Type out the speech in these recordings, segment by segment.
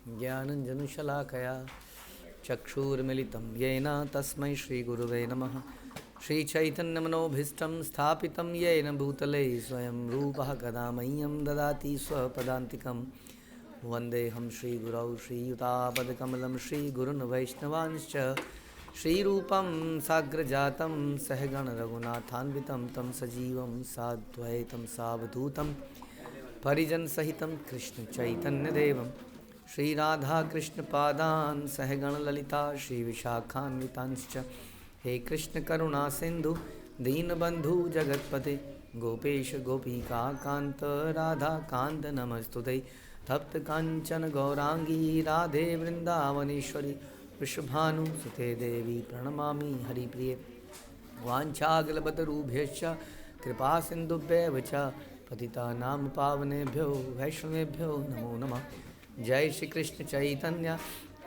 ज्ञानञ्जनशलाकया चक्षुर्मिलितं येन तस्मै श्रीगुरुवे नमः। श्रीचैतन्यमनोभीष्टं स्थापितं येन भूतले स्वयं रूपः कदा मह्यं ददाति स्वपदान्तिकं। वन्देऽहं श्रीगुरौ श्रीयुतापदकमलं श्रीगुरुन् वैष्णवांश्च श्रीरूपं साग्रजातं सहगणरघुनाथान्वितं तं सजीवं साद्वैतं सावधूतं परिजनसहितं कृष्णचैतन्यदेवं श्रीराधाकृष्णपादान् सहगणललिता श्रीविशाखान्वितांश्च। हे कृष्ण करुणा सिंधु दीनबंधु जगतपते गोपेश गोपिकान्त राधा कांत नमस्तुते। तप्त कांचन गौरांगी राधे वृंदावनेश्वरी वृषभानुसुते देवी प्रणमामि हरिप्रिये। वाञ्छागलबतरुभ्यश्च कृपा सिन्धुभ्येव च पतितानां पावनेभ्यो वैष्णवेभ्यो नमो नमः। जय श्री कृष्ण चैतन्य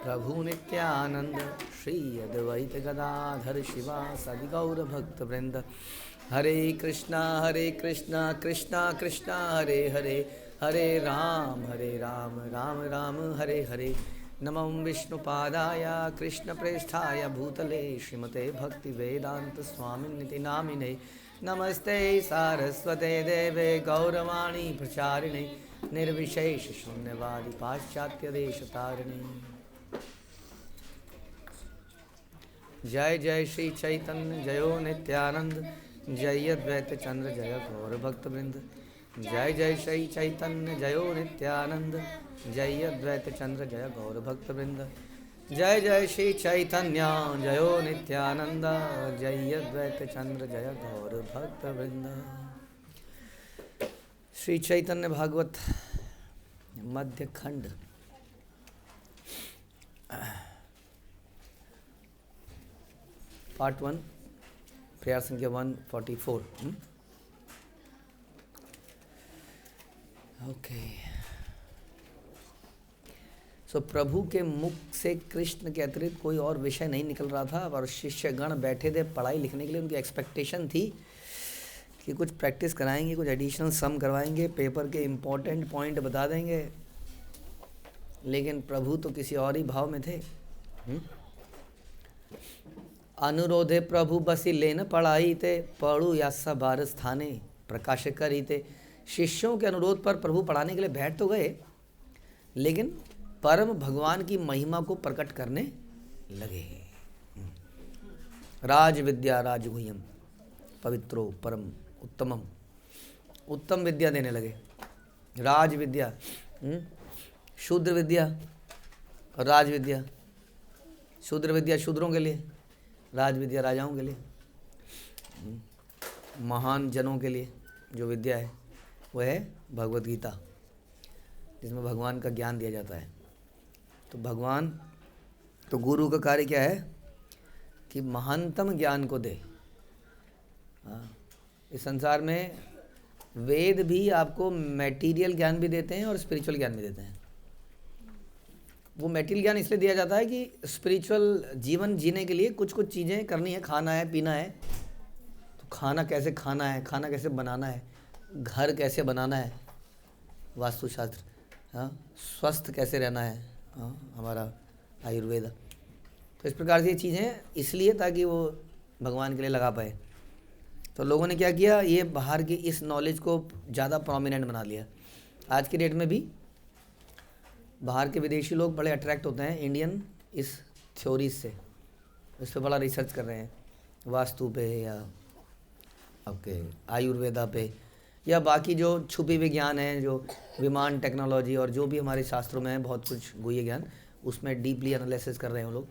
प्रभु नित्यानंद श्री अद्वैत गदाधर शिवासादि गौर भक्तवृंद। हरे कृष्णा कृष्णा कृष्णा हरे हरे, हरे राम राम राम हरे हरे। नमो विष्णुपादाय कृष्णप्रेष्ठाय भूतले श्रीमते भक्तिवेदांत स्वामिनिति नामिने। नमस्ते सारस्वते देवे गौरवाणी प्रचारिणे निर्विशेष शून्यवादी पाश्चात्य देशतारिणे। जय जय श्री चैतन्य जयो नित्यानंद जय अद्वैत चंद्र जय गौर भक्तवृंद। जय जय श्री चैतन्य जयो नित्यानंद जय अद्वैत चंद्र जय गौर भक्तवृंद। जय जय श्री चैतन्य जयो नित्यानंद जय अद्वैत चंद्र जय गौर भक्तवृंद। श्री चैतन्य भागवत मध्य खंड पार्ट 1 प्रेयर संख्या 144। ओके, सो प्रभु के मुख से कृष्ण के अतिरिक्त कोई और विषय नहीं निकल रहा था और शिष्यगण बैठे थे पढ़ाई लिखने के लिए। उनकी एक्सपेक्टेशन थी कि कुछ प्रैक्टिस कराएंगे, कुछ एडिशनल सम करवाएंगे, पेपर के इम्पोर्टेंट पॉइंट बता देंगे, लेकिन प्रभु तो किसी और ही भाव में थे। अनुरोधे प्रभु बसी लेन पढ़ाई ते पढ़ू या बारस थाने प्रकाश करी ते। शिष्यों के अनुरोध पर प्रभु पढ़ाने के लिए बैठ तो गए, लेकिन परम भगवान की महिमा को प्रकट करने लगे। राज विद्या राजगुह्यम पवित्रो परम उत्तमम, उत्तम विद्या देने लगे। राज विद्या शूद्र विद्या और राज विद्या। शूद्र विद्या शूद्रों के लिए, राज विद्या राजाओं के लिए, महान जनों के लिए जो विद्या है वह है भगवत गीता, जिसमें भगवान का ज्ञान दिया जाता है। तो भगवान तो गुरु का कार्य क्या है कि महानतम ज्ञान को दे। इस संसार में वेद भी आपको मैटीरियल ज्ञान भी देते हैं और स्पिरिचुअल ज्ञान भी देते हैं। वो मैटीरियल ज्ञान इसलिए दिया जाता है कि स्पिरिचुअल जीवन जीने के लिए कुछ कुछ चीज़ें करनी है, खाना है, पीना है। तो खाना कैसे खाना है, खाना कैसे बनाना है, घर कैसे बनाना है, वास्तुशास्त्र, हाँ, स्वस्थ कैसे रहना है, हाँ, हमारा आयुर्वेद। तो इस प्रकार से ये चीज़ें इसलिए ताकि वो भगवान के लिए लगा पाए। तो लोगों ने क्या किया, ये बाहर की इस नॉलेज को ज़्यादा प्रोमिनेंट बना लिया। आज की डेट में भी बाहर के विदेशी लोग बड़े अट्रैक्ट होते हैं इंडियन इस थ्योरीज से, इस पर बड़ा रिसर्च कर रहे हैं, वास्तु पे या आपके आयुर्वेदा पे या बाकी जो छुपी हुई ज्ञान है, जो विमान टेक्नोलॉजी और जो भी हमारे शास्त्रों में है बहुत कुछ गुह्य ज्ञान, उसमें डीपली एनालिसिस कर रहे हैं वो लोग।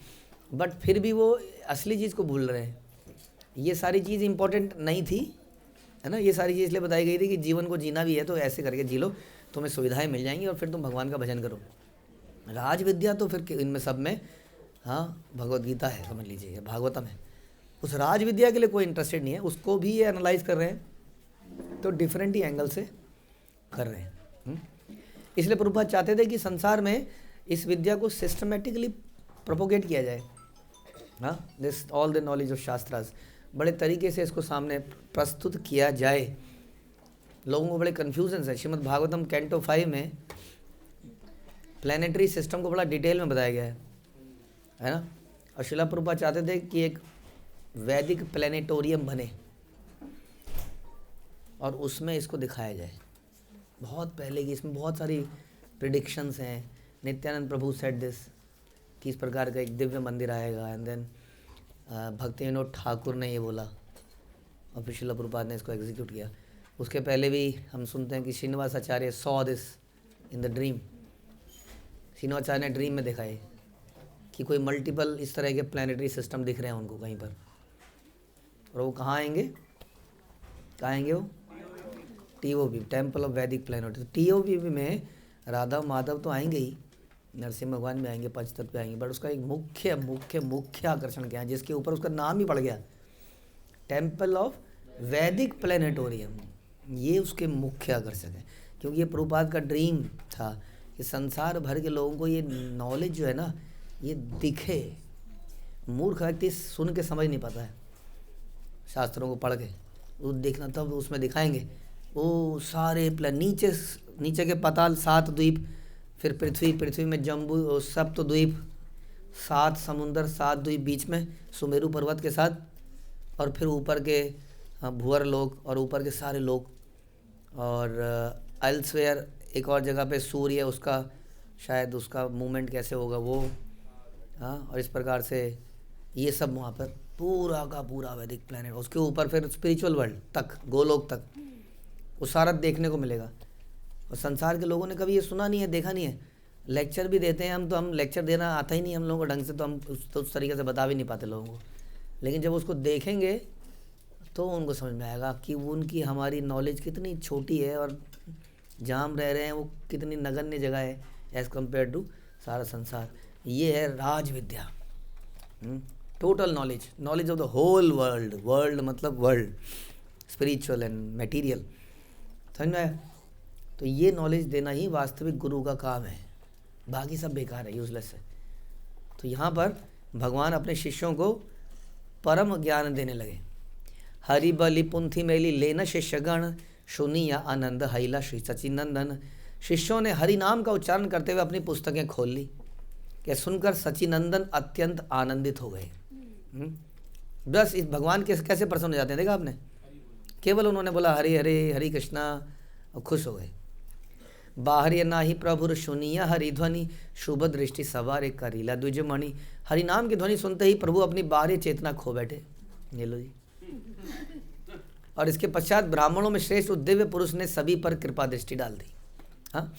बट फिर भी वो असली चीज़ को भूल रहे हैं। ये सारी चीज़ इंपॉर्टेंट नहीं थी, है ना। ये सारी चीज़ इसलिए बताई गई थी कि जीवन को जीना भी है तो ऐसे करके जी लो, तुम्हें सुविधाएं मिल जाएंगी और फिर तुम भगवान का भजन करो। राज विद्या तो फिर इनमें सब में, हाँ, भगवत गीता है समझ लीजिए, भागवतम है। उस राज विद्या के लिए कोई इंटरेस्टेड नहीं है, उसको भी ये एनालाइज कर रहे हैं, तो डिफरेंट ही एंगल से कर रहे हैं। इसलिए प्रभुपाद चाहते थे कि संसार में इस विद्या को सिस्टमेटिकली प्रोपोगेट किया जाए। हाँ, this all the knowledge of शास्त्रास बड़े तरीके से इसको सामने प्रस्तुत किया जाए। लोगों को बड़े कन्फ्यूजन है। श्रीमद् भागवतम कैंटो 5 में प्लानिटरी सिस्टम को बड़ा डिटेल में बताया गया है ना। और श्रील प्रभुपाद चाहते थे कि एक वैदिक प्लानिटोरियम बने और उसमें इसको दिखाया जाए। बहुत पहले की इसमें बहुत सारी प्रिडिक्शंस हैं। नित्यानंद प्रभु सेड दिस कि इस प्रकार का एक दिव्य मंदिर आएगा। एंड देन भक्ति विनोद ठाकुर ने ये बोला और फिर श्रील प्रभुपाद ने इसको एग्जीक्यूट किया। उसके पहले भी हम सुनते हैं कि Srinivas Acharya saw this in the dream. Srinivas Acharya ने ड्रीम में देखा है कि कोई मल्टीपल इस तरह के प्लानिटरी सिस्टम दिख रहे हैं उनको कहीं पर। और वो कहाँ आएंगे, कहाँ आएंगे वो? TOP, टेम्पल ऑफ वैदिक प्लानिटरी। TOP में राधा माधव तो आएंगे ही, नरसिंह भगवान भी आएंगे, पंचतत्व पे आएंगे, बट उसका एक मुख्य मुख्य मुख्य आकर्षण क्या है जिसके ऊपर उसका नाम ही पड़ गया, टेम्पल ऑफ वैदिक प्लानिटोरियम। ये उसके मुख्य आकर्षक है क्योंकि ये प्रभुपाद का ड्रीम था कि संसार भर के लोगों को ये नॉलेज जो है ना ये दिखे। मूर्ख व्यक्ति सुन के समझ नहीं पाता है, शास्त्रों को पढ़ के वो देखना तब उसमें दिखाएंगे वो सारे नीचे के पाताल 7 द्वीप, फिर पृथ्वी में जम्बू सप्त द्वीप, 7 समुंदर, 7 द्वीप बीच में सुमेरु पर्वत के साथ, और फिर ऊपर के भूअर लोक और ऊपर के सारे लोक, और एल्सवेयर एक और जगह पे सूर्य उसका शायद उसका मूवमेंट कैसे होगा वो, हाँ, और इस प्रकार से ये सब वहाँ पर पूरा का पूरा वैदिक प्लैनेट। उसके ऊपर फिर स्पिरिचुअल वर्ल्ड तक, गोलोक तक वो सारा देखने को मिलेगा। और संसार के लोगों ने कभी ये सुना नहीं है, देखा नहीं है। लेक्चर भी देते हैं हम, तो हम लेक्चर देना आता ही नहीं हम लोगों को ढंग से, तो हम उस तरीके से बता भी नहीं पाते लोगों को। लेकिन जब उसको देखेंगे तो उनको समझ में आएगा कि उनकी हमारी नॉलेज कितनी छोटी है और जहाँ हम रह रहे हैं वो कितनी नगण्य जगह है एज़ कम्पेयर टू सारा संसार। ये है राज विद्या, total knowledge of the whole world. World मतलब वर्ल्ड, स्पिरिचुअल एंड मटेरियल, समझ में आया? तो ये नॉलेज देना ही वास्तविक गुरु का काम है, बाकी सब बेकार है, यूजलेस है। तो यहाँ पर भगवान अपने शिष्यों को परम ज्ञान देने लगे। हरि बलि पुंथी मैली लेना शिष्यगण, सुनिया आनंद हैला श्री सचिनंदन। शिष्यों ने हरि नाम का उच्चारण करते हुए अपनी पुस्तकें खोल ली कि सुनकर सचिनंदन अत्यंत आनंदित हो गए। बस इस भगवान के कैसे प्रसन्न हो जाते हैं, देखा आपने? केवल उन्होंने बोला हरे हरे हरे कृष्णा और खुश हो गए। बाहर ना ही प्रभुर सुनिया हरि ध्वनि, शुभ दृष्टि सवार एक करीला द्विजमणि। हरि नाम की ध्वनि सुनते ही प्रभु अपनी बाहरी चेतना खो बैठे। ये लो जी। और इसके पश्चात ब्राह्मणों में श्रेष्ठ उस दिव्य पुरुष ने सभी पर कृपा दृष्टि डाल दी। हाँ,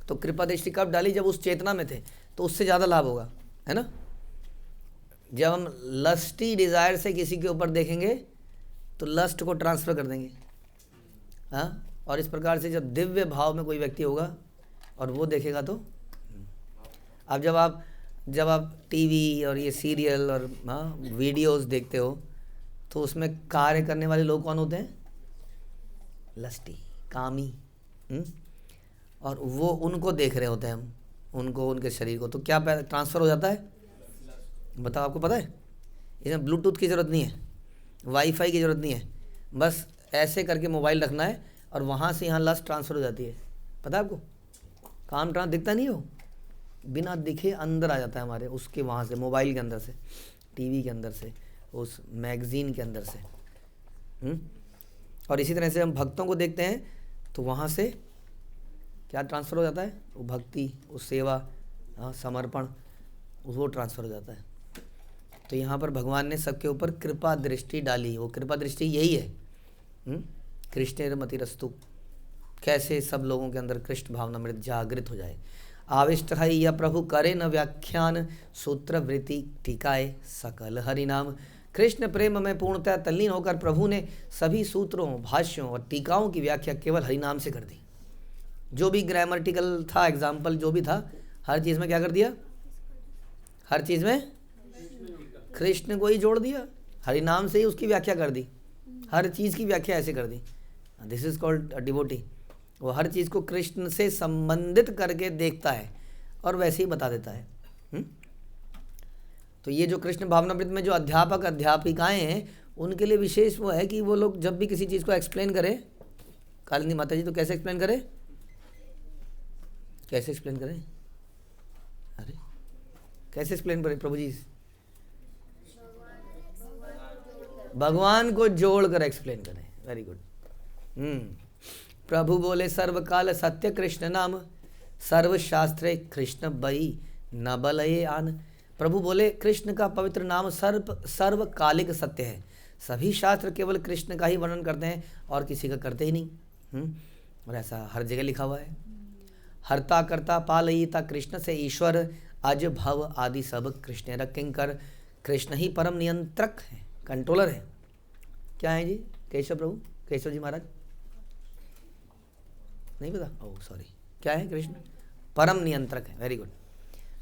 तो कृपा दृष्टि कब डाली? जब उस चेतना में थे, तो उससे ज़्यादा लाभ होगा, है ना। जब हम लस्टी डिज़ायर से किसी के ऊपर देखेंगे तो लस्ट को ट्रांसफ़र कर देंगे, हाँ। और इस प्रकार से जब दिव्य भाव में कोई व्यक्ति होगा और वो देखेगा तो अब जब आप टीवी और ये सीरियल और हाँ वीडियोस देखते हो तो उसमें कार्य करने वाले लोग कौन होते हैं? लस्टी, कामी, और वो उनको देख रहे होते हैं हम, उनको, उनके शरीर को। तो क्या ट्रांसफ़र हो जाता है? बताओ, आपको पता है? इसमें ब्लूटूथ की ज़रूरत नहीं है, वाईफाई की ज़रूरत नहीं है, बस ऐसे करके मोबाइल रखना है और वहाँ से यहाँ लस्ट ट्रांसफ़र हो जाती है। पता है आपको? काम दिखता नहीं हो, बिना दिखे अंदर आ जाता है हमारे, उसके वहाँ से, मोबाइल के अंदर से, टीवी के अंदर से, उस मैगज़ीन के अंदर से। और इसी तरह से हम भक्तों को देखते हैं तो वहाँ से क्या ट्रांसफ़र हो जाता है? वो भक्ति, वो सेवा, हाँ, समर्पण, वो ट्रांसफ़र हो जाता है। तो यहाँ पर भगवान ने सबके ऊपर कृपा दृष्टि डाली। वो कृपा दृष्टि यही है, कृष्णेरमतिरस्तु, कैसे सब लोगों के अंदर कृष्ण भावनामृत जागृत हो जाए। आविष्ट है या प्रभु करे न व्याख्यान, सूत्र वृत्ति टीकाए सकल हरि नाम। कृष्ण प्रेम में पूर्णतः तल्लीन होकर प्रभु ने सभी सूत्रों, भाष्यों और टीकाओं की व्याख्या केवल हरि नाम से कर दी। जो भी ग्रामेटिकल था, एग्जाम्पल जो भी था, हर चीज़ में क्या कर दिया? हर चीज़ में कृष्ण को ही जोड़ दिया, हरि नाम से ही उसकी व्याख्या कर दी। हर चीज़ की व्याख्या ऐसे कर दी। This is called devotee. वो हर चीज़ को कृष्ण से संबंधित करके देखता है और वैसे ही बता देता है। तो ये जो कृष्ण भावनामृत में जो अध्यापक अध्यापिकाएं हैं, उनके लिए विशेष वो है कि वो लोग जब भी किसी चीज़ को एक्सप्लेन करें, कालिंदी माता जी, तो कैसे एक्सप्लेन करें? कैसे एक्सप्लेन करें? कैसे एक्सप्लेन करें प्रभु जी? भगवान को जोड़कर एक्सप्लेन करें। Very good. प्रभु बोले सर्वकाल सत्य कृष्ण नाम, सर्वशास्त्रे कृष्ण बई न बलये आन। प्रभु बोले कृष्ण का पवित्र नाम सर्वकालिक सत्य है। सभी शास्त्र केवल कृष्ण का ही वर्णन करते हैं और किसी का करते ही नहीं। और ऐसा हर जगह लिखा हुआ है। हरता करता पालयिता कृष्ण से ईश्वर, अज भव आदि सब कृष्ण किंकर। कृष्ण ही परम नियंत्रक है, कंट्रोलर है। क्या है जी? केशव प्रभु, केशव जी महाराज, नहीं पता? Oh sorry. क्या है? कृष्ण परम नियंत्रक है। Very good.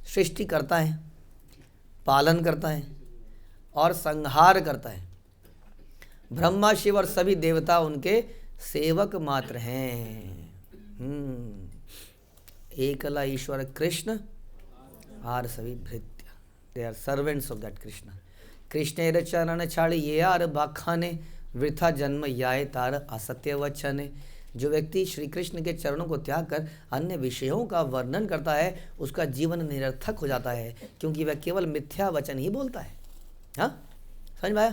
सृष्टि करता है, पालन करता है और संहार करता है। ब्रह्मा शिव और सभी देवता उनके सेवक मात्र हैं। एकला ईश्वर कृष्ण आर सभी भृत्य, they are servants of that Krishna. Krishna चरण छाड़ी ये आर बाखाने, वृथा जन्म याय तार असत्य वचने। जो व्यक्ति श्री कृष्ण के चरणों को त्याग कर अन्य विषयों का वर्णन करता है, उसका जीवन निरर्थक हो जाता है, क्योंकि वह केवल मिथ्या वचन ही बोलता है। हाँ, समझ में आया?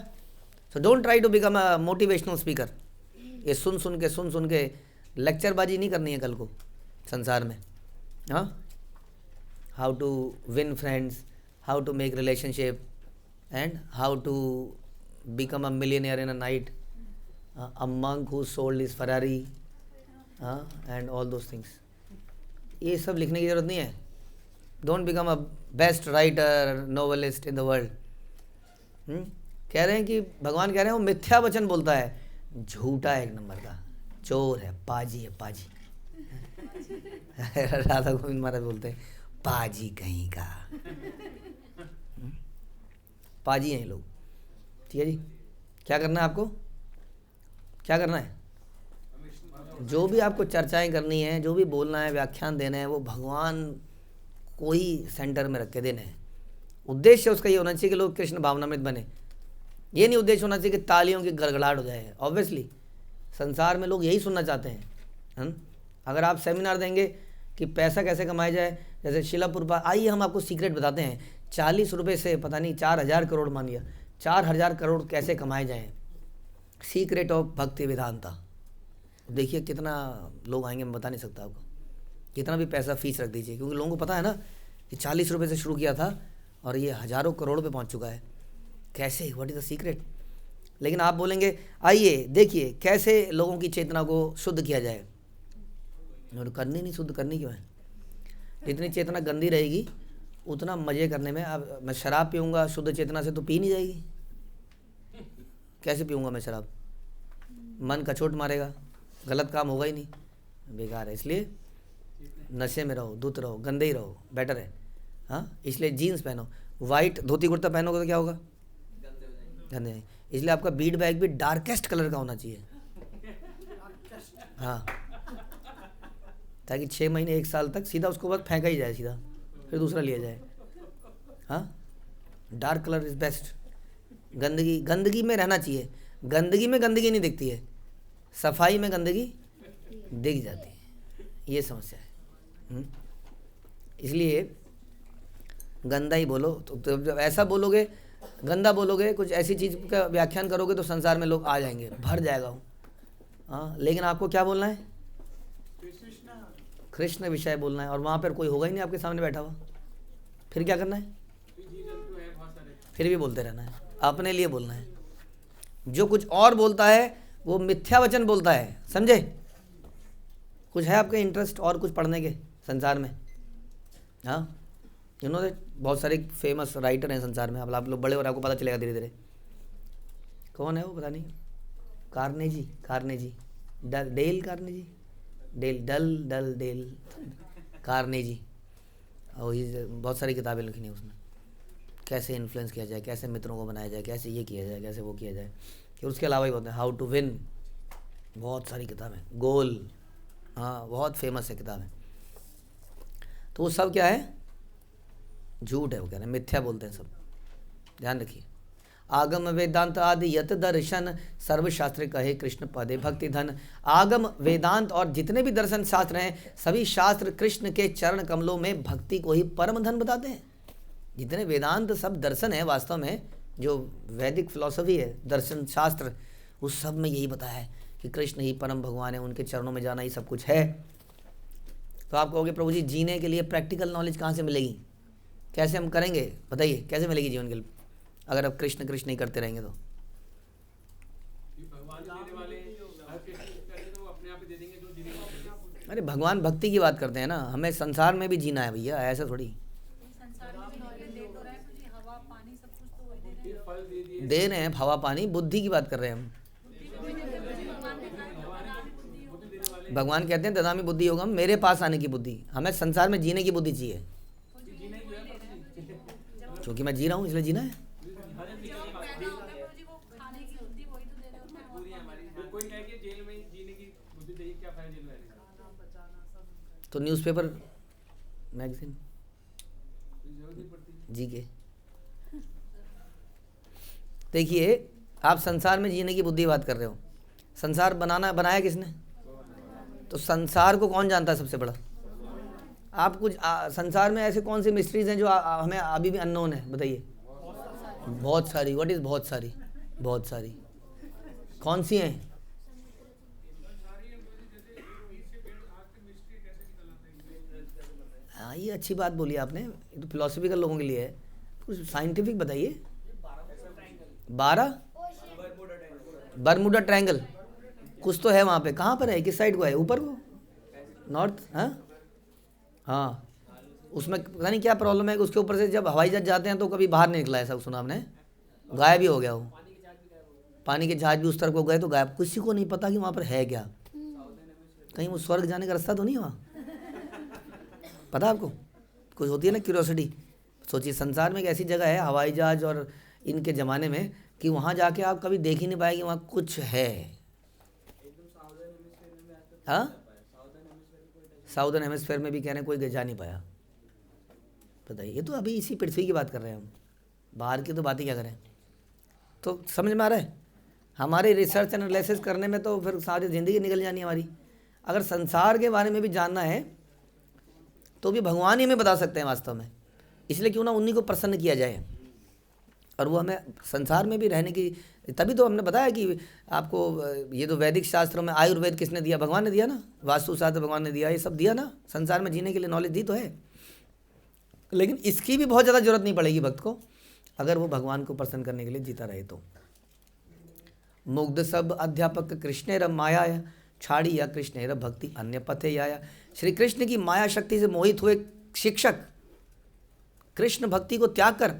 So don't try to become a motivational speaker. ये सुन सुन के लेक्चरबाजी नहीं करनी है कल को संसार में। हाँ, how to win friends, how to make relationship and how to become a millionaire in a night, a monk who sold his Ferrari, and all those things. ये सब लिखने की जरूरत नहीं है। Don't become a best writer, novelist in the world. कह रहे हैं कि भगवान कह रहे हैं वो मिथ्या वचन बोलता है, झूठा है, एक नंबर का चोर है, पाजी है, पाजी। राधा गोविंद महाराज बोलते हैं पाजी कहीं का। पाजी हैं लोग। ठीक है जी। क्या करना है आपको? क्या करना है? जो भी आपको चर्चाएं करनी है, जो भी बोलना है, व्याख्यान देना है, वो भगवान को ही सेंटर में रख के देने हैं। उद्देश्य उसका ये होना चाहिए कि लोग कृष्ण भावनामृत बने। ये नहीं उद्देश्य होना चाहिए कि तालियों की गड़गड़ाहट हो जाए। ऑब्वियसली संसार में लोग यही सुनना चाहते हैं। अगर आप सेमिनार देंगे कि पैसा कैसे कमाया जाए, जैसे शिलापुर पर, आइए हम आपको सीक्रेट बताते हैं, 40 रुपये से पता नहीं 4000 करोड़, मान लिया 4000 करोड़ कैसे कमाए जाएं, सीक्रेट ऑफ भक्ति वेदांता। देखिए कितना लोग आएंगे, मैं बता नहीं सकता आपको। कितना भी पैसा फीस रख दीजिए, क्योंकि लोगों को पता है ना कि 40 रुपये से शुरू किया था और ये हज़ारों करोड़ पे पहुंच चुका है। कैसे? What is the secret? लेकिन आप बोलेंगे आइए देखिए कैसे लोगों की चेतना को शुद्ध किया जाए। और करनी नहीं, शुद्ध करनी क्यों है? जितनी चेतना गंदी रहेगी उतना मज़े करने में। अब मैं शराब पीऊँगा शुद्ध चेतना से तो पी नहीं जाएगी। कैसे पीऊँगा मैं शराब? मन का चोट मारेगा, गलत काम होगा ही नहीं, बेकार है। इसलिए नशे में रहो, धुत रहो, गंदे ही रहो, बेटर है। हाँ, इसलिए जीन्स पहनो, वाइट धोती कुर्ता पहनोगे तो क्या होगा? गंदे। इसलिए आपका बीट बैग भी डार्केस्ट कलर का होना चाहिए। हाँ, ताकि 6 महीने 1 साल तक सीधा उसको बस फेंका ही जाए सीधा, फिर दूसरा लिया जाए। हाँ, डार्क कलर इज़ बेस्ट। गंदगी में रहना चाहिए। गंदगी में गंदगी नहीं दिखती है, सफाई में गंदगी दिख जाती है। ये समस्या है। इसलिए गंदा ही बोलो। तो जब ऐसा बोलोगे, गंदा बोलोगे, कुछ ऐसी चीज़ का व्याख्यान करोगे तो संसार में लोग आ जाएंगे, भर जाएगा। हाँ, लेकिन आपको क्या बोलना है? कृष्ण विषय बोलना है। और वहाँ पर कोई होगा ही नहीं आपके सामने बैठा हुआ, फिर क्या करना है? फिर भी बोलते रहना है, अपने लिए बोलना है। जो कुछ और बोलता है वो मिथ्या वचन बोलता है, समझे? कुछ है आपके इंटरेस्ट और कुछ पढ़ने के संसार में? हाँ, बहुत सारे फेमस राइटर हैं संसार में। अब आप लोग बड़े और आपको पता चलेगा धीरे धीरे। कौन है वो? पता नहीं। Carnegie Dale Carnegie, Dale Carnegie. और ये बहुत सारी किताबें लिखी हैं उसने, कैसे इन्फ्लुएंस किया जाए, कैसे मित्रों को बनाया जाए, कैसे ये किया जाए, कैसे वो किया जाए। फिर उसके अलावा ही बोलते हैं हाउ टू विन, बहुत सारी किताबें, गोल, हाँ बहुत फेमस है किताबें। तो वो सब क्या है? झूठ है। वो कह रहे हैं मिथ्या बोलते हैं सब, ध्यान रखिए। आगम वेदांत आदि यत दर्शन, सर्वशास्त्र कहे कृष्ण पदे भक्ति धन। आगम वेदांत और जितने भी दर्शन शास्त्र हैं, सभी शास्त्र कृष्ण के चरण कमलों में भक्ति को ही परम धन बताते हैं। जितने वेदांत सब दर्शन है वास्तव में, जो वैदिक फिलॉसफी है, दर्शन शास्त्र, उस सब में यही बताया है कि कृष्ण ही परम भगवान है, उनके चरणों में जाना ही सब कुछ है। तो आप कहोगे प्रभु जी जीने के लिए प्रैक्टिकल नॉलेज कहाँ से मिलेगी, कैसे हम करेंगे, बताइए कैसे मिलेगी जीवन के लिए, अगर आप कृष्ण कृष्ण नहीं करते रहेंगे तो? अरे भगवान भक्ति की बात करते हैं ना, हमें संसार में भी जीना है भैया, ऐसा थोड़ी। दे रहे हैं हवा पानी, बुद्धि की बात कर रहे हैं हम। भगवान कहते हैं ददामी बुद्धि होगा, मेरे पास आने की बुद्धि, हमें संसार में जीने की बुद्धि चाहिए, क्योंकि मैं जी रहा हूँ इसलिए जीना है। तो न्यूज़पेपर मैगजीन जी के देखिए, आप संसार में जीने की बुद्धि बात कर रहे हो, संसार बनाया किसने? तो संसार को कौन जानता है सबसे बड़ा? आप कुछ संसार में ऐसे कौन सी मिस्ट्रीज हैं जो हमें अभी भी अननोन है, बताइए। बहुत सारी। व्हाट इज बहुत सारी? बहुत सारी कौन सी हैं? हाँ, ये अच्छी बात बोली आपने, ये तो फिलोसफिकल लोगों के लिए है, कुछ साइंटिफिक बताइए। 12 बरमुडा ट्रायंगल कुछ तो है वहाँ पे, कहाँ पर है, किस साइड को है, ऊपर को, नॉर्थ? हाँ, उसमें पता नहीं क्या प्रॉब्लम है कि उसके ऊपर से जब हवाई जहाज जाते हैं तो कभी बाहर नहीं निकला, ऐसा सुना आपने? गायब ही हो गया वो, पानी के जहाज भी उस तरफ को गए तो गायब, किसी को नहीं पता कि वहाँ पर है क्या, कहीं वो स्वर्ग जाने का रास्ता तो नहीं है वहाँ, पता आपको? कुछ होती है ना क्यूरियोसिटी। सोचिए संसार में एक ऐसी जगह है हवाई जहाज और इनके ज़माने में कि वहाँ जाके आप कभी देख ही नहीं पाएंगे वहाँ कुछ है। हाँ, साउदर्न हेमिस्फीयर में भी कह रहे हैं कोई जा नहीं पाया, बताइए। ये तो अभी इसी पृथ्वी की बात कर रहे हैं हम, बाहर की तो बात ही क्या करें। तो समझ में आ रहा है, हमारे रिसर्च एनालिसिस करने में तो फिर सारी ज़िंदगी निकल जानी हमारी। अगर संसार के बारे में भी जानना है तो भी भगवान ही हमें बता सकते हैं वास्तव में, इसलिए क्यों ना उन्हीं को प्रसन्न किया जाए, और वो हमें संसार में भी रहने की। तभी तो हमने बताया कि आपको ये तो वैदिक शास्त्रों में आयुर्वेद किसने दिया? भगवान ने दिया ना, वास्तुशास्त्र भगवान ने दिया, ये सब दिया ना, संसार में जीने के लिए नॉलेज दी तो है। लेकिन इसकी भी बहुत ज़्यादा जरूरत नहीं पड़ेगी भक्त को, अगर वो भगवान को प्रसन्न करने के लिए जीता रहे तो। मुग्ध सब अध्यापक कृष्णेर माया छाड़ी या कृष्णेर भक्ति अन्य पथे आया। श्री कृष्ण की माया शक्ति से मोहित हुए शिक्षक कृष्ण भक्ति को त्याग कर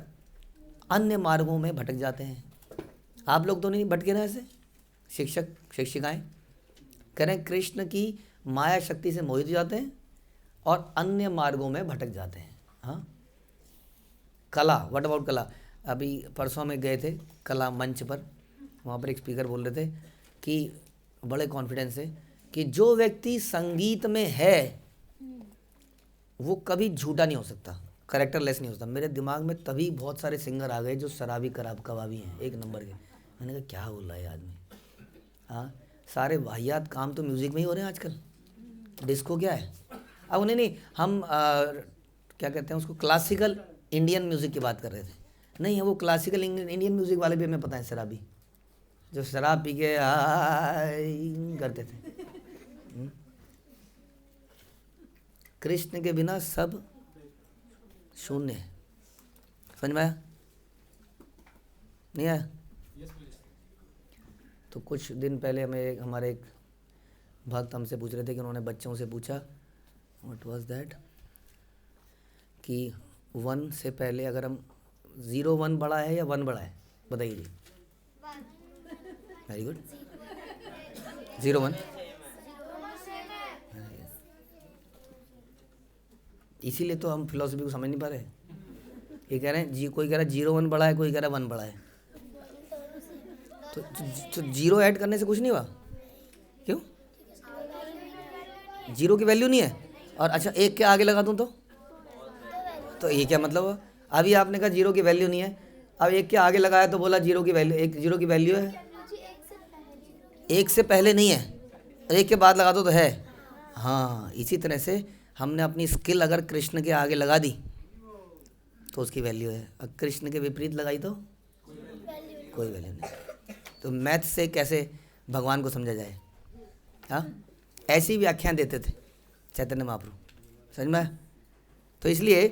अन्य मार्गों में भटक जाते हैं। आप लोग तो नहीं भटके ना ऐसे? शिक्षक शिक्षिकाएं करें कृष्ण की माया शक्ति से मोहित हो जाते हैं और अन्य मार्गों में भटक जाते हैं। हाँ, कला, व्हाट अबाउट कला? अभी परसों में गए थे कला मंच पर, वहाँ पर एक स्पीकर बोल रहे थे कि बड़े कॉन्फिडेंस से कि जो व्यक्ति संगीत में है वो कभी झूठा नहीं हो सकता, करेक्टरलेस नहीं हो सकता। मेरे दिमाग में तभी बहुत सारे सिंगर आ गए जो शराबी कबाबी हैं, एक नंबर के। मैंने कहा क्या बोल रहा है आदमी। हाँ, सारे वाहियात काम तो म्यूज़िक में ही हो रहे हैं आजकल। डिस्को क्या है? अब उन्हें नहीं, हम क्या कहते हैं उसको, क्लासिकल इंडियन म्यूज़िक की बात कर रहे थे। नहीं है वो क्लासिकल इंडियन म्यूज़िक वाले भी हमें पता है शराबी, जो शराब पी के करते थे। कृष्ण के बिना सब शून्य है। समझ में आया? नहीं आया? तो कुछ दिन पहले हमारे एक भक्त हमसे पूछ रहे थे कि उन्होंने बच्चों से पूछा व्हाट वाज दैट, कि 1 से पहले अगर हम 0 1 बड़ा है या 1 बड़ा है, बताइए जी। Very good, 0 1। इसीलिए तो हम फिलॉसफी को समझ नहीं पा रहे। ये कह रहे हैं जी, कोई कह रहा है 0 1 बड़ा है, कोई कह रहा है 1 बड़ा है। तो 0 ऐड करने से कुछ नहीं हुआ, क्यों? 0 की वैल्यू नहीं है, और अच्छा 1 के आगे लगा दूं तो ये क्या मतलब हुआ? अभी आपने कहा 0 की वैल्यू नहीं है, अब 1 के आगे लगाया तो बोला 0 की वैल्यू, 0 की वैल्यू है। 1 से पहले नहीं है, 1 के बाद लगा दो तो है। हाँ, इसी तरह से हमने अपनी स्किल अगर कृष्ण के आगे लगा दी तो उसकी वैल्यू है, और कृष्ण के विपरीत लगाई तो कोई वैल्यू नहीं। तो मैथ से कैसे भगवान को समझा जाए? हाँ, ऐसी व्याख्यान देते थे चैतन्य महाप्रभु, समझ में? तो इसलिए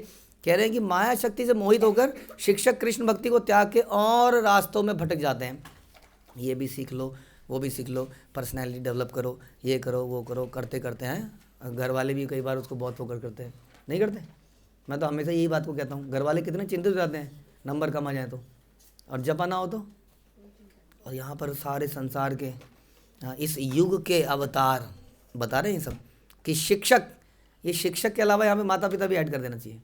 कह रहे हैं कि माया शक्ति से मोहित होकर शिक्षक कृष्ण भक्ति को त्याग के और रास्तों में भटक जाते हैं। ये भी सीख लो, वो भी सीख लो, पर्सनैलिटी डेवलप करो, ये करो वो करो, करते करते हैं। घर वाले भी कई बार उसको बहुत फोकस करते हैं, नहीं करते? मैं तो हमेशा यही बात को कहता हूँ, घर वाले कितने चिंतित हो जाते हैं नंबर कम आ जाए तो, और जपा ना हो तो। और यहाँ पर सारे संसार के इस युग के अवतार बता रहे हैं सब कि शिक्षक, ये शिक्षक के अलावा यहाँ पे माता पिता भी ऐड कर देना चाहिए,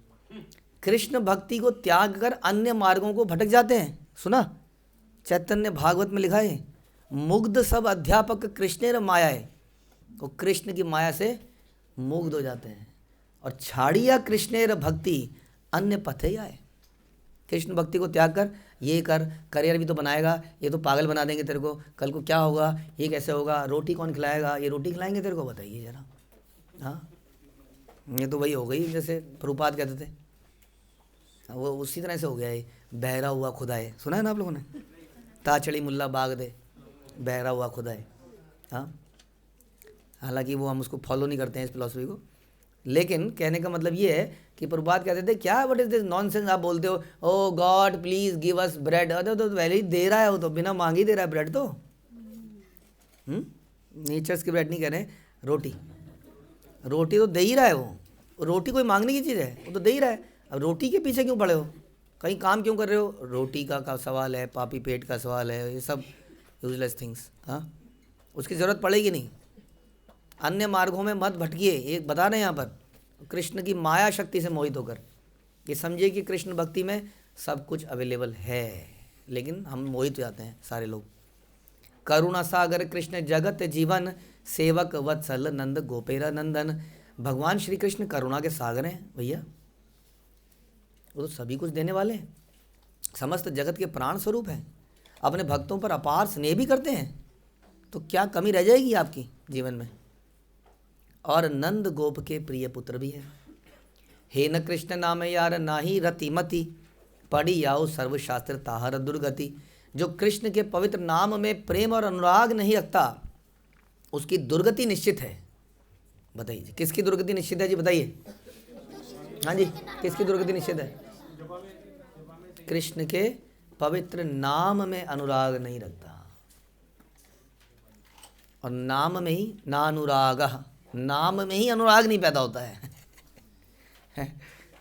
कृष्ण भक्ति को त्याग कर अन्य मार्गों को भटक जाते हैं। सुना, चैतन्य भागवत में लिखा है, मुग्ध सब अध्यापक कृष्णेर मायाए, वो कृष्ण की माया से मुग्ध हो जाते हैं। और छाड़िया कृष्णेर भक्ति अन्य पथे आए, कृष्ण भक्ति को त्याग कर ये कर, करियर भी तो बनाएगा, ये तो पागल बना देंगे तेरे को, कल को क्या होगा, ये कैसे होगा, रोटी कौन खिलाएगा, ये रोटी खिलाएंगे तेरे को, बताइए जरा। हाँ, ये तो वही हो गई जैसे प्रभुपाद कहते थे, वो उसी तरह से हो गया है, बहरा हुआ खुदाए। सुना है ना आप लोगों ने? ताचड़ी मुल्ला बाग दे, बहरा हुआ खुदाए। हाँ, हालांकि वो हम उसको फॉलो नहीं करते हैं इस फिलॉसफी को, लेकिन कहने का मतलब ये है कि प्रभुपाद कहते थे क्या व्हाट इज दिस नॉनसेंस आप बोलते हो, oh God please give us bread. अरे तो पहले ही दे रहा है, वो तो बिना मांगे ही दे रहा है ब्रेड। तो नेचर्स की ब्रेड नहीं कह रहे, रोटी, रोटी तो दे ही रहा है वो, रोटी कोई मांगने की चीज़ है, वो तो दे ही रहा है। अब रोटी के पीछे क्यों पड़े हो, कहीं काम क्यों कर रहे हो? रोटी का सवाल है, पापी पेट का सवाल है, ये सब यूजलेस थिंग्स। हाँ, उसकी ज़रूरत पड़ेगी नहीं। अन्य मार्गों में मत भटकिए, ये बता रहे हैं यहाँ पर, कृष्ण की माया शक्ति से मोहित होकर। ये समझिए कि कृष्ण भक्ति में सब कुछ अवेलेबल है, लेकिन हम मोहित हो जाते हैं सारे लोग। करुणा सागर कृष्ण जगत जीवन, सेवक वत्सल नंद गोपेरा नंदन। भगवान श्री कृष्ण करुणा के सागर हैं भैया, वो तो सभी कुछ देने वाले हैं, समस्त जगत के प्राण स्वरूप हैं, अपने भक्तों पर अपार स्नेह भी करते हैं। तो क्या कमी रह जाएगी आपकी जीवन में? और नंद गोप के प्रिय पुत्र भी है। हे न कृष्ण नाम यार नाही रति मति, पढ़ी आओ सर्वशास्त्र ताहर दुर्गति। जो कृष्ण के पवित्र नाम में प्रेम और अनुराग नहीं रखता, उसकी दुर्गति निश्चित है। बताइए किसकी दुर्गति निश्चित है जी, बताइए। हाँ जी, किसकी दुर्गति निश्चित है? कृष्ण के पवित्र नाम में अनुराग नहीं रखता। और नाम में ही नानुरागः, नाम में ही अनुराग नहीं पैदा होता है।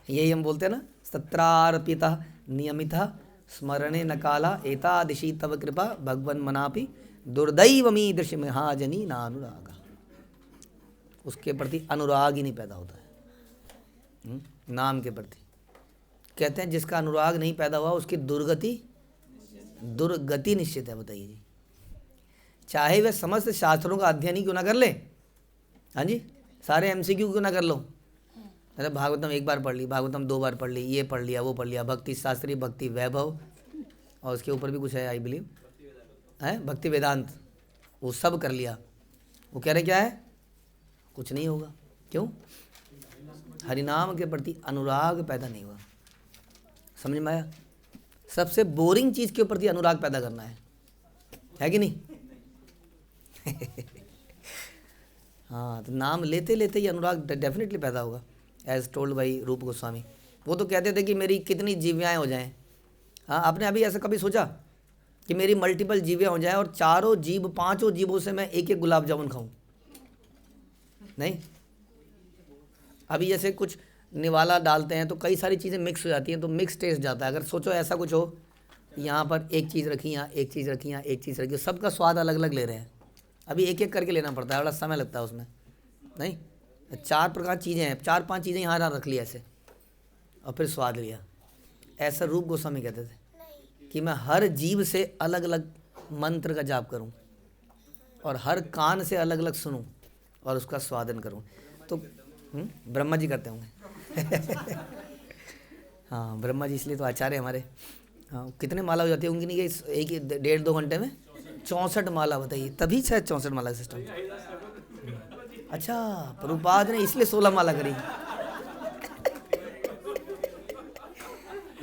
यही हम बोलते हैं ना, सत्रार्पिता नियमिता स्मरणे न काला एतादिशी तव कृपा भगवन मनापि दुर्दैवमी दृश्य महाजनी नानुराग। उसके प्रति अनुराग ही नहीं पैदा होता है, नाम के प्रति। कहते हैं जिसका अनुराग नहीं पैदा हुआ उसकी दुर्गति निश्चित है। बताइए जी, चाहे वह समस्त शास्त्रों का अध्ययन ही क्यों ना कर ले, हाँ जी, सारे एमसीक्यू क्यों ना कर लो, अरे भागवतम एक बार पढ़ ली, भागवतम 2 बार पढ़ ली, ये पढ़ लिया वो पढ़ लिया, भक्ति शास्त्री, भक्ति वैभव, और उसके ऊपर भी कुछ है आई बिलीव है, भक्ति वेदांत, वो सब कर लिया। वो कह रहे क्या है? कुछ नहीं होगा। क्यों? हरिनाम के प्रति अनुराग पैदा नहीं हुआ। समझ में आया? सबसे बोरिंग चीज़ के प्रति अनुराग पैदा करना है कि नहीं? हाँ, तो नाम लेते लेते ही अनुराग डेफिनेटली पैदा होगा, एज टोल्ड बाई रूप गोस्वामी। वो तो कहते थे कि मेरी कितनी जीवियाएँ हो जाएं। हाँ, आपने अभी ऐसा कभी सोचा कि मेरी मल्टीपल जीवियाँ हो जाएं और चारों जीव, 5 जीवों से मैं एक गुलाब जामुन खाऊं? नहीं। अभी जैसे कुछ निवाला डालते हैं तो कई सारी चीज़ें मिक्स हो जाती हैं, तो मिक्स टेस्ट जाता है। अगर सोचो ऐसा कुछ हो, यहाँ पर एक चीज़ रखी, यहाँ एक चीज़ रखी, यहाँ एक चीज़ रखी, सबका स्वाद अलग अलग ले रहे हैं। अभी एक एक करके लेना पड़ता है, बड़ा समय लगता है उसमें। नहीं, 4 प्रकार चीज़ें हैं, 4-5 चीज़ें यहाँ रख ली ऐसे, और फिर स्वाद लिया। ऐसा रूप गोस्वामी कहते थे कि मैं हर जीव से अलग अलग मंत्र का जाप करूं और हर कान से अलग अलग सुनूं और उसका स्वादन करूं। तो ब्रह्मा जी करते होंगे। हाँ, ब्रह्मा जी इसलिए तो आचार्य हमारे। हाँ, कितने माला हो जाती है उनकी? नहीं, एक 1.5-2 घंटे में 64 माला। बताइए, तभी शायद 64 माला का सिस्टम। अच्छा, प्रभुपाद ने इसलिए 16 माला करी।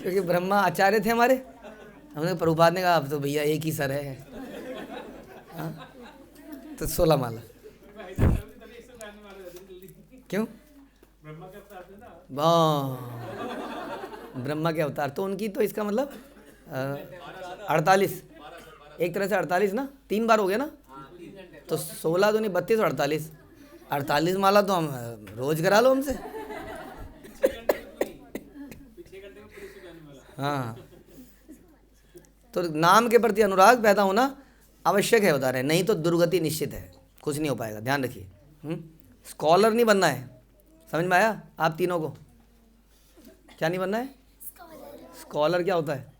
क्योंकि ब्रह्मा आचार्य थे हमारे। हमने प्रभुपाद ने कहा अब तो भैया एक ही सर है। हाँ? तो 16 माला क्यों? ब्रह्मा के अवतार तो उनकी, तो इसका मतलब 48, एक तरह से 48 ना, 3 बार हो गया ना, तो 16 तो नहीं 32 और 48 माला तो हम रोज करा लो हमसे। हाँ, तो नाम के प्रति अनुराग पैदा होना आवश्यक है, बता रहे हैं, नहीं तो दुर्गति निश्चित है, कुछ नहीं हो पाएगा, ध्यान रखिए। स्कॉलर नहीं बनना है, समझ में आया आप तीनों को? क्या नहीं बनना है? स्कॉलर क्या होता है?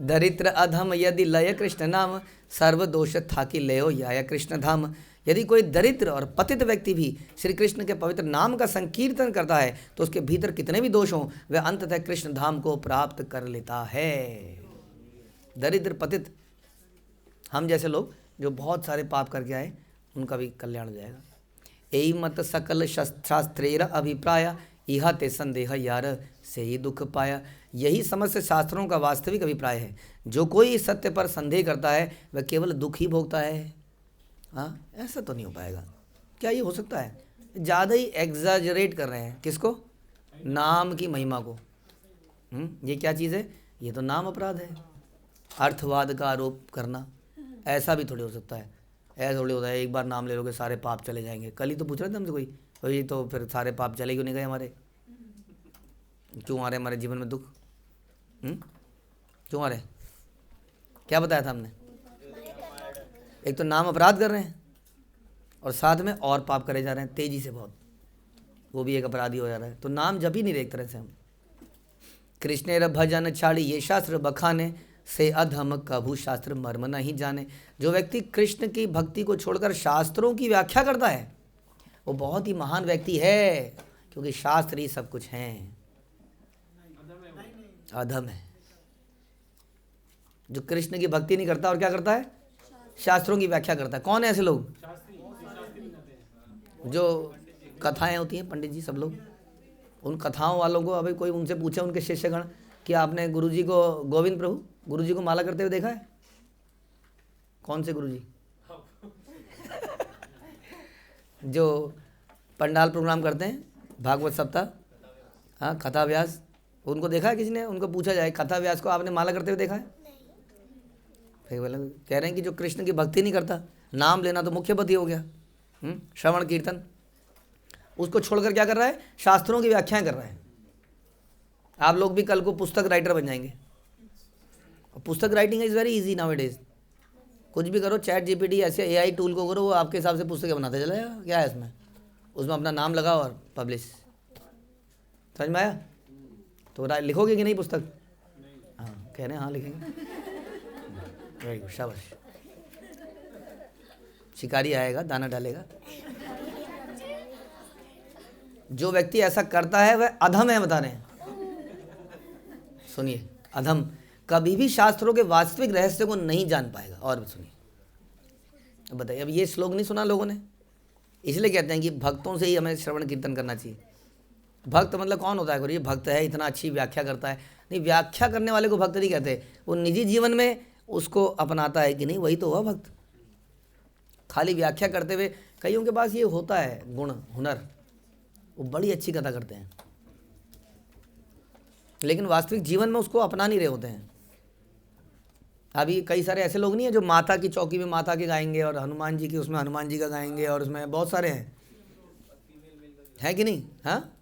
दरिद्र अधम यदि लय कृष्ण नाम, सर्व दोष था कि लयो या कृष्ण धाम। यदि कोई दरिद्र और पतित व्यक्ति भी श्री कृष्ण के पवित्र नाम का संकीर्तन करता है तो उसके भीतर कितने भी दोष हों वह अंततः कृष्ण धाम को प्राप्त कर लेता है। दरिद्र पतित, हम जैसे लोग जो बहुत सारे पाप करके आए, उनका भी कल्याण हो जाएगा। यही मत सकल शास्त्रेर अभिप्राय, इहा ते संदेह यार से ही दुख पाया। यही समस्त शास्त्रों का वास्तविक अभिप्राय है। जो कोई इस सत्य पर संदेह करता है वह केवल दुख ही भोगता है। हाँ, ऐसा तो नहीं हो पाएगा। क्या ये हो सकता है? ज़्यादा ही एग्जाजरेट कर रहे हैं। किसको? नाम की महिमा को। ये क्या चीज़ है? ये तो नाम अपराध है। अर्थवाद का आरोप करना, ऐसा भी थोड़ी हो सकता है। ऐसा थोड़ी होता है एक बार नाम ले लोगे सारे पाप चले जाएंगे। कल ही तो पूछ रहे थे हमसे कोई, भाई तो फिर सारे पाप चले क्यों नहीं गए हमारे? क्यों आ रहे हमारे जीवन में दुख? क्यों आ रहे? क्या बताया था हमने? एक तो नाम अपराध कर रहे हैं और साथ में और पाप करे जा रहे हैं तेजी से बहुत, वो भी एक अपराधी हो जा रहा है। तो नाम जप ही नहीं रहे एक तरह से हम। कृष्णेर भजन छाड़ी ये शास्त्र बखाने, से अधम कभू शास्त्र मर्म नहीं जाने। जो व्यक्ति कृष्ण की भक्ति को छोड़कर शास्त्रों की व्याख्या करता है वो बहुत ही महान व्यक्ति है, क्योंकि शास्त्र ही सब कुछ हैं। अधम है जो कृष्ण की भक्ति नहीं करता और क्या करता है? शास्त्रों की व्याख्या करता है। कौन है ऐसे लोग? जो कथाएं होती हैं, पंडित जी सब लोग, उन कथाओं वालों को अभी कोई उनसे पूछे, उनके शिष्यगण, कि आपने गुरुजी को, गोविंद प्रभु गुरुजी को माला करते हुए देखा है? कौन से गुरुजी? जो पंडाल प्रोग्राम करते हैं, भागवत सप्ताह, हाँ, कथा व्यास, उनको देखा है किसी ने? उनको पूछा जाए कथा व्यास को आपने माला करते हुए देखा है? फिर बोले, कह रहे हैं कि जो कृष्ण की भक्ति नहीं करता, नाम लेना तो मुख्य पति हो गया, श्रवण कीर्तन, उसको छोड़कर क्या कर रहा है? शास्त्रों की व्याख्याएं कर रहा है। आप लोग भी कल को पुस्तक राइटर बन जाएंगे। और पुस्तक writing is very easy now it is. कुछ भी करो, चैट जीपीटी ऐसे एआई टूल को करो, वो आपके हिसाब से पुस्तकें बनाते चला जाएगा। क्या है इसमें? उसमें अपना नाम लगाओ और पब्लिश। समझ में आया? तो लिखोगे कि नहीं पुस्तक? हाँ, कह रहे हैं हाँ लिखेंगे। वेरी गुड, शाबाश। शिकारी आएगा, दाना डालेगा। जो व्यक्ति ऐसा करता है वह अधम है, बता रहे हैं। सुनिए, अधम कभी भी शास्त्रों के वास्तविक रहस्य को नहीं जान पाएगा। और सुनिए, अब बताइए, अब ये श्लोक नहीं सुना लोगों ने? इसलिए कहते हैं कि भक्तों से ही हमें श्रवण कीर्तन करना चाहिए। भक्त मतलब कौन होता है? गुरु जी भक्त है, इतना अच्छी व्याख्या करता है। नहीं, व्याख्या करने वाले को भक्त नहीं कहते। वो निजी जीवन में उसको अपनाता है कि नहीं, वही तो हुआ भक्त। खाली व्याख्या करते हुए, कईयों के पास ये होता है गुण, हुनर, वो बड़ी अच्छी कथा करते हैं, लेकिन वास्तविक जीवन में उसको अपना नहीं रहे होते हैं। अभी कई सारे ऐसे लोग नहीं है जो माता की चौकी में माता के गाएंगे और हनुमान जी की उसमें हनुमान जी का गाएंगे, और उसमें बहुत सारे हैं कि नहीं? हाँ,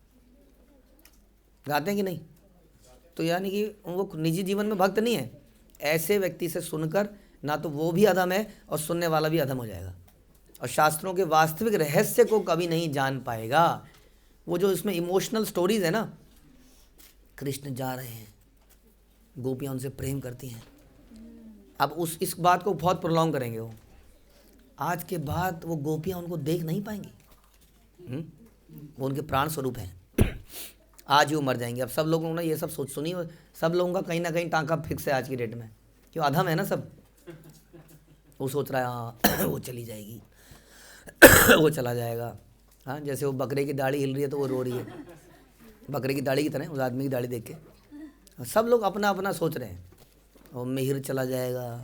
गाते हैं कि नहीं? तो यानी कि वो निजी जीवन में भक्त नहीं है। ऐसे व्यक्ति से सुनकर ना तो वो भी अधम है और सुनने वाला भी अधम हो जाएगा, और शास्त्रों के वास्तविक रहस्य को कभी नहीं जान पाएगा। वो जो इसमें इमोशनल स्टोरीज है ना, कृष्ण जा रहे हैं, गोपियाँ उनसे प्रेम करती हैं, अब इस बात को बहुत प्रोलॉन्ग करेंगे वो। आज के बाद वो गोपियाँ उनको देख नहीं पाएंगी। वो उनके प्राण स्वरूप हैं। आज ही वो मर जाएंगे। अब सब लोगों ने ये सब सुनी, सब लोगों का कहीं ना कहीं टाँका फिक्स है आज की डेट में, क्यों? अधम है ना सब। वो सोच रहा है हाँ वो चली जाएगी, वो चला जाएगा, हाँ, जैसे वो बकरे की दाढ़ी हिल रही है तो वो रो रही है, बकरे की दाढ़ी की तरह उस आदमी की दाढ़ी देख के। सब लोग अपना अपना सोच रहे हैं, और मिहिर चला जाएगा,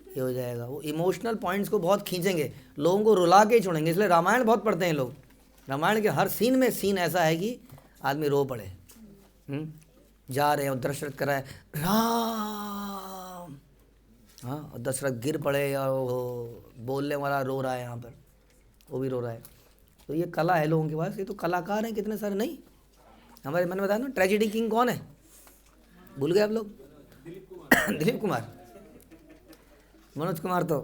ये हो जाएगा। वो इमोशनल पॉइंट्स को बहुत खींचेंगे, लोगों को रुला के ही छोड़ेंगे। इसलिए रामायण बहुत पढ़ते हैं लोग, रामायण के हर सीन में सीन ऐसा है कि आदमी रो पड़े। जा रहे हैं और दशरथ कर रहा है राम, हाँ, और दशरथ गिर पड़े और वो बोलने वाला रो रहा है, यहाँ पर वो भी रो रहा है। तो ये कला है लोगों के पास, ये तो कलाकार हैं कितने सारे। नहीं, हमारे मैंने बताया ना, ट्रेजेडी किंग कौन है, भूल गए आप लोग? दिलीप कुमार, मनोज कुमार तो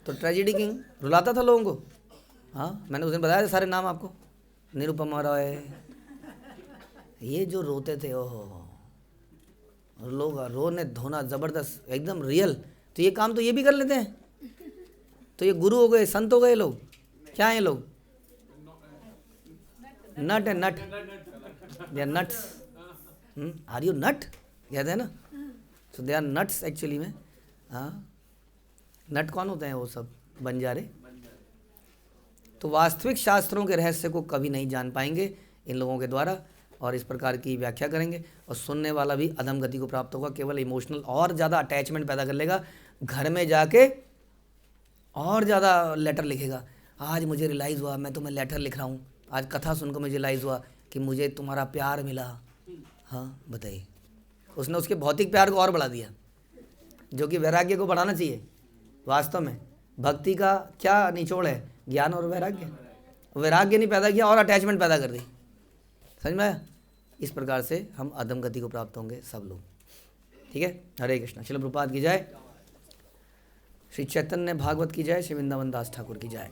ट्रेजेडी किंग रुलाता था लोगों को। हाँ, मैंने उस दिन बताया था सारे नाम आपको, निरुपमा रॉय, ये जो रोते थे, ओहो, लोग रोने धोना ज़बरदस्त, एकदम रियल। तो ये काम तो ये भी कर लेते हैं, तो ये गुरु हो गए, संत हो गए लोग। क्या हैं लोग? नट है, nut, they are nuts. Are you nut कहते हैं ना, so they are nuts actually में। हाँ, नट कौन होते हैं? वो सब बंजारे। तो वास्तविक शास्त्रों के रहस्य को कभी नहीं जान पाएंगे इन लोगों के द्वारा, और इस प्रकार की व्याख्या करेंगे, और सुनने वाला भी अधम गति को प्राप्त होगा, केवल इमोशनल और ज़्यादा अटैचमेंट पैदा कर लेगा। घर में जाके और ज़्यादा लेटर लिखेगा, आज मुझे रियलाइज़ हुआ, मैं तुम्हें लेटर लिख रहा हूँ, आज कथा सुनकर मुझे रियलाइज़ हुआ कि मुझे तुम्हारा प्यार मिला। हाँ बताइए, उसने उसके भौतिक प्यार को और बढ़ा दिया, जो कि वैराग्य को बढ़ाना चाहिए। वास्तव में भक्ति का क्या निचोड़ है? ज्ञान और वैराग्य। वैराग्य नहीं पैदा किया और अटैचमेंट पैदा कर दी। समझ में आया? इस प्रकार से हम अधम गति को प्राप्त होंगे सब लोग। ठीक है, हरे कृष्णा। श्रील प्रभुपाद की जय, श्री चैतन्य भागवत की जय, श्री वृंदावन दास ठाकुर की जय।